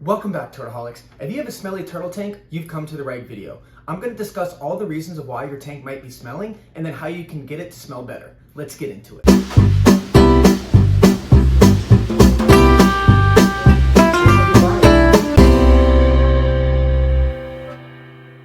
Welcome back, Turtleholics. If you have a smelly turtle tank, you've come to the right video. I'm going to discuss all the reasons of why your tank might be smelling and then how you can get it to smell better. Let's get into it.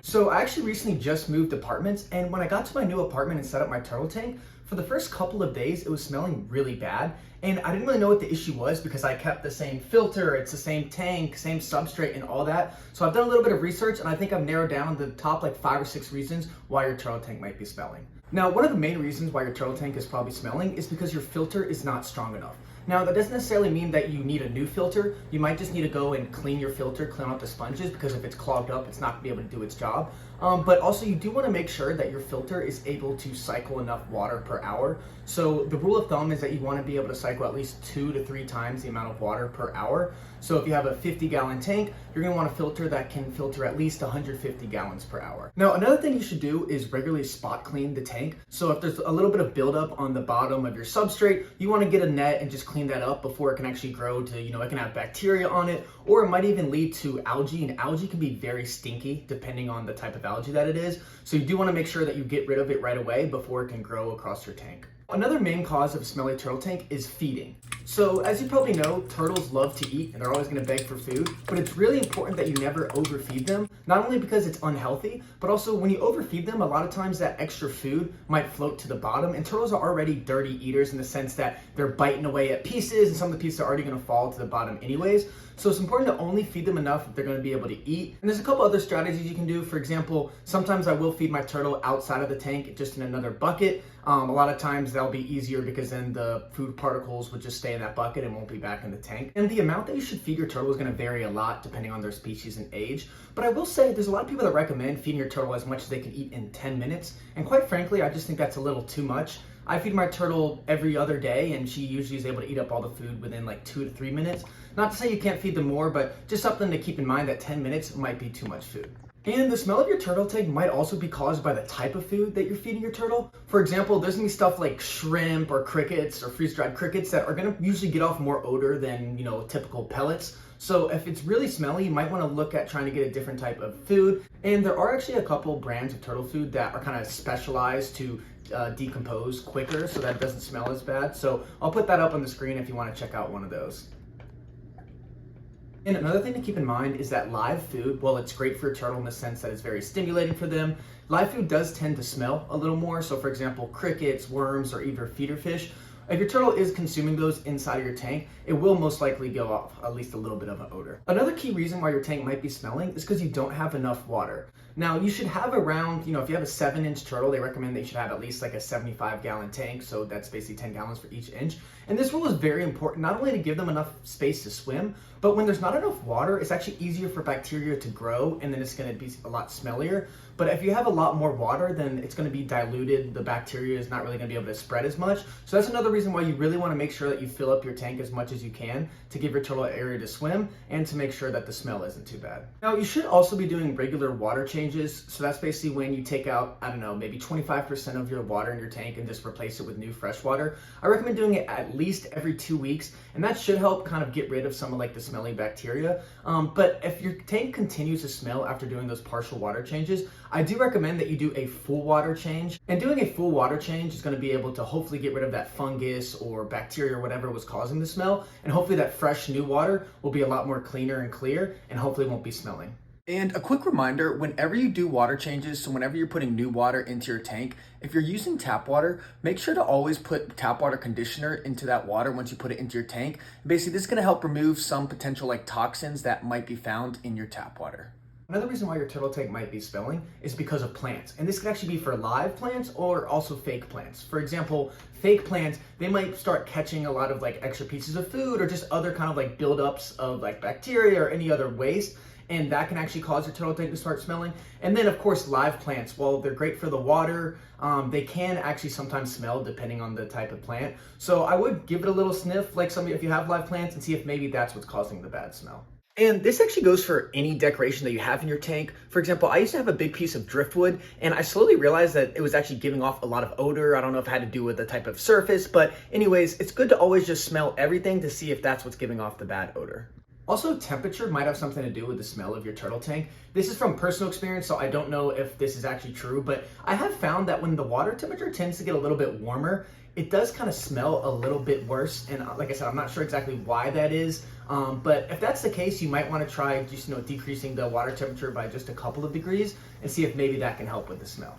So I actually recently just moved apartments, and when I got to my new apartment and set up my turtle tank, for the first couple of days it was smelling really bad, and I didn't really know what the issue was because I kept the same filter, it's the same tank, same substrate and all that. So I've done a little bit of research and I think I've narrowed down the top like 5 or 6 reasons why your turtle tank might be smelling. Now, one of the main reasons why your turtle tank is probably smelling is because your filter is not strong enough. Now, that doesn't necessarily mean that you need a new filter. You might just need to go and clean your filter, clean out the sponges, because if it's clogged up, it's not going to be able to do its job. But also, you do want to make sure that your filter is able to cycle enough water per hour. So the rule of thumb is that you want to be able to cycle at least 2 to 3 times the amount of water per hour. So if you have a 50-gallon tank, you're going to want a filter that can filter at least 150 gallons per hour. Now, another thing you should do is regularly spot clean the tank. So if there's a little bit of buildup on the bottom of your substrate, you want to get a net and just clean that up before it can actually grow to, it can have bacteria on it, or it might even lead to algae, and algae can be very stinky depending on the type of algae that it is. So you do want to make sure that you get rid of it right away before it can grow across your tank. Another main cause of a smelly turtle tank is feeding. So as you probably know, turtles love to eat and they're always going to beg for food, but it's really important that you never overfeed them, not only because it's unhealthy, but also when you overfeed them, a lot of times that extra food might float to the bottom, and turtles are already dirty eaters in the sense that they're biting away at pieces and some of the pieces are already going to fall to the bottom anyways. So it's important to only feed them enough that they're going to be able to eat. And there's a couple other strategies you can do. For example, sometimes I will feed my turtle outside of the tank, just in another bucket. A lot of times that'll be easier because then the food particles would just stay in that bucket and won't be back in the tank. And the amount that you should feed your turtle is going to vary a lot depending on their species and age. But I will say there's a lot of people that recommend feeding your turtle as much as they can eat in 10 minutes. And quite frankly, I just think that's a little too much. I feed my turtle every other day and she usually is able to eat up all the food within like 2 to 3 minutes. Not to say you can't feed them more, but just something to keep in mind that 10 minutes might be too much food. And the smell of your turtle tank might also be caused by the type of food that you're feeding your turtle. For example, there's gonna be stuff like shrimp or crickets or freeze-dried crickets that are gonna usually get off more odor than, typical pellets. So if it's really smelly, you might wanna look at trying to get a different type of food. And there are actually a couple brands of turtle food that are kind of specialized to decompose quicker so that it doesn't smell as bad. So I'll put that up on the screen if you wanna check out one of those. And another thing to keep in mind is that live food, while it's great for a turtle in the sense that it's very stimulating for them, live food does tend to smell a little more. So for example, crickets, worms, or even feeder fish, if your turtle is consuming those inside of your tank, it will most likely give off at least a little bit of an odor. Another key reason why your tank might be smelling is because you don't have enough water. Now, you should have around, if you have a 7-inch turtle, they recommend that you should have at least like a 75-gallon tank, so that's basically 10 gallons for each inch. And this rule is very important, not only to give them enough space to swim, but when there's not enough water, it's actually easier for bacteria to grow, and then it's going to be a lot smellier. But if you have a lot more water, then it's going to be diluted. The bacteria is not really going to be able to spread as much. So that's another reason why you really want to make sure that you fill up your tank as much as you can to give your turtle an area to swim and to make sure that the smell isn't too bad. Now, you should also be doing regular water changes. So that's basically when you take out, maybe 25% of your water in your tank and just replace it with new fresh water. I recommend doing it at least every 2 weeks, and that should help kind of get rid of some of like the smelly bacteria. But if your tank continues to smell after doing those partial water changes, I do recommend that you do a full water change. And doing a full water change is going to be able to hopefully get rid of that fungus or bacteria or whatever was causing the smell. And hopefully that fresh new water will be a lot more cleaner and clear and hopefully won't be smelling. And a quick reminder, whenever you do water changes, so whenever you're putting new water into your tank, if you're using tap water, make sure to always put tap water conditioner into that water once you put it into your tank. Basically, this is going to help remove some potential like toxins that might be found in your tap water. Another reason why your turtle tank might be smelling is because of plants. And this could actually be for live plants or also fake plants. For example, fake plants, they might start catching a lot of like extra pieces of food or just other kind of like buildups of like bacteria or any other waste. And that can actually cause your turtle tank to start smelling. And then of course, live plants, while they're great for the water, they can actually sometimes smell depending on the type of plant. So I would give it a little sniff, like if you have live plants, and see if maybe that's what's causing the bad smell. And this actually goes for any decoration that you have in your tank. For example, I used to have a big piece of driftwood, and I slowly realized that it was actually giving off a lot of odor. I don't know if it had to do with the type of surface, but anyways, it's good to always just smell everything to see if that's what's giving off the bad odor. Also, temperature might have something to do with the smell of your turtle tank. This is from personal experience, so I don't know if this is actually true, but I have found that when the water temperature tends to get a little bit warmer, it does kind of smell a little bit worse. And like I said, I'm not sure exactly why that is. But if that's the case, you might want to try just, decreasing the water temperature by just a couple of degrees and see if maybe that can help with the smell.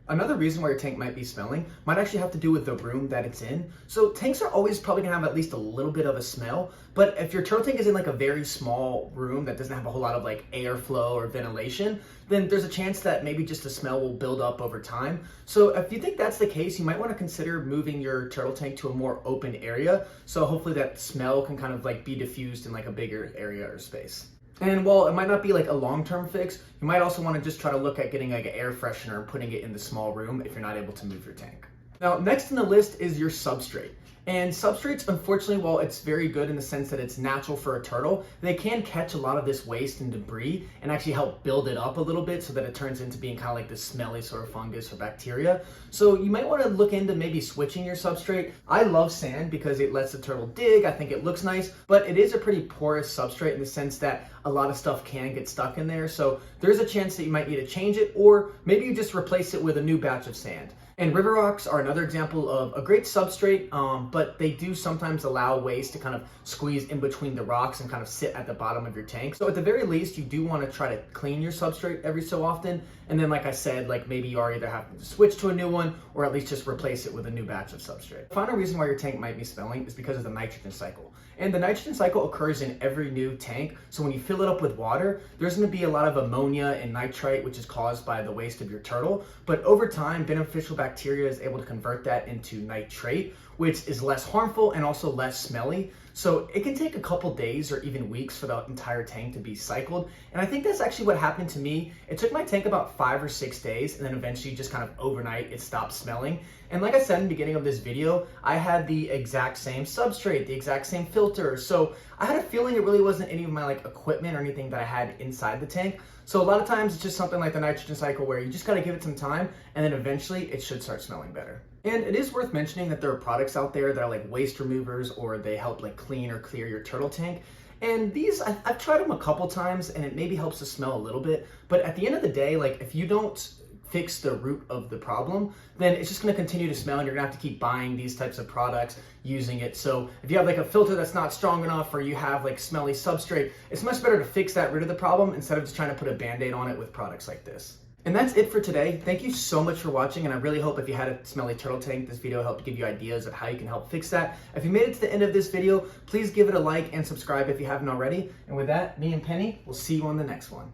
Another reason why your tank might be smelling might actually have to do with the room that it's in. So tanks are always probably gonna have at least a little bit of a smell, but if your turtle tank is in like a very small room that doesn't have a whole lot of like airflow or ventilation, then there's a chance that maybe just the smell will build up over time. So if you think that's the case, you might wanna consider moving your turtle tank to a more open area. So hopefully that smell can kind of like be diffused in like a bigger area or space. And while it might not be like a long-term fix, you might also want to just try to look at getting like an air freshener and putting it in the small room if you're not able to move your tank. Now, next in the list is your substrate. And substrates, unfortunately, while it's very good in the sense that it's natural for a turtle, they can catch a lot of this waste and debris and actually help build it up a little bit so that it turns into being kind of like this smelly sort of fungus or bacteria. So you might want to look into maybe switching your substrate. I love sand because it lets the turtle dig. I think it looks nice, but it is a pretty porous substrate in the sense that a lot of stuff can get stuck in there. So there's a chance that you might need to change it, or maybe you just replace it with a new batch of sand. And river rocks are another example of a great substrate, but they do sometimes allow waste to kind of squeeze in between the rocks and kind of sit at the bottom of your tank. So at the very least, you do want to try to clean your substrate every so often. And then, like I said, like maybe you are either having to switch to a new one or at least just replace it with a new batch of substrate. The final reason why your tank might be smelling is because of the nitrogen cycle. And the nitrogen cycle occurs in every new tank. So when you fill it up with water, there's going to be a lot of ammonia and nitrite, which is caused by the waste of your turtle. But over time, beneficial bacteria is able to convert that into nitrate, which is less harmful and also less smelly. So it can take a couple days or even weeks for the entire tank to be cycled. And I think that's actually what happened to me. It took my tank about 5 or 6 days, and then eventually just kind of overnight it stopped smelling. And like I said in the beginning of this video, I had the exact same substrate, the exact same filter. So I had a feeling it really wasn't any of my like equipment or anything that I had inside the tank. So a lot of times it's just something like the nitrogen cycle where you just gotta give it some time, and then eventually it should start smelling better. And it is worth mentioning that there are products out there that are like waste removers, or they help like clean or clear your turtle tank. And these, I've tried them a couple times and it maybe helps to smell a little bit, but at the end of the day, like if you don't fix the root of the problem, then it's just gonna continue to smell and you're gonna have to keep buying these types of products, using it. So if you have like a filter that's not strong enough, or you have like smelly substrate, it's much better to fix that root of the problem instead of just trying to put a band-aid on it with products like this. And that's it for today. Thank you so much for watching, and I really hope if you had a smelly turtle tank, this video helped give you ideas of how you can help fix that. If you made it to the end of this video, please give it a like and subscribe if you haven't already. And with that, me and Penny will see you on the next one.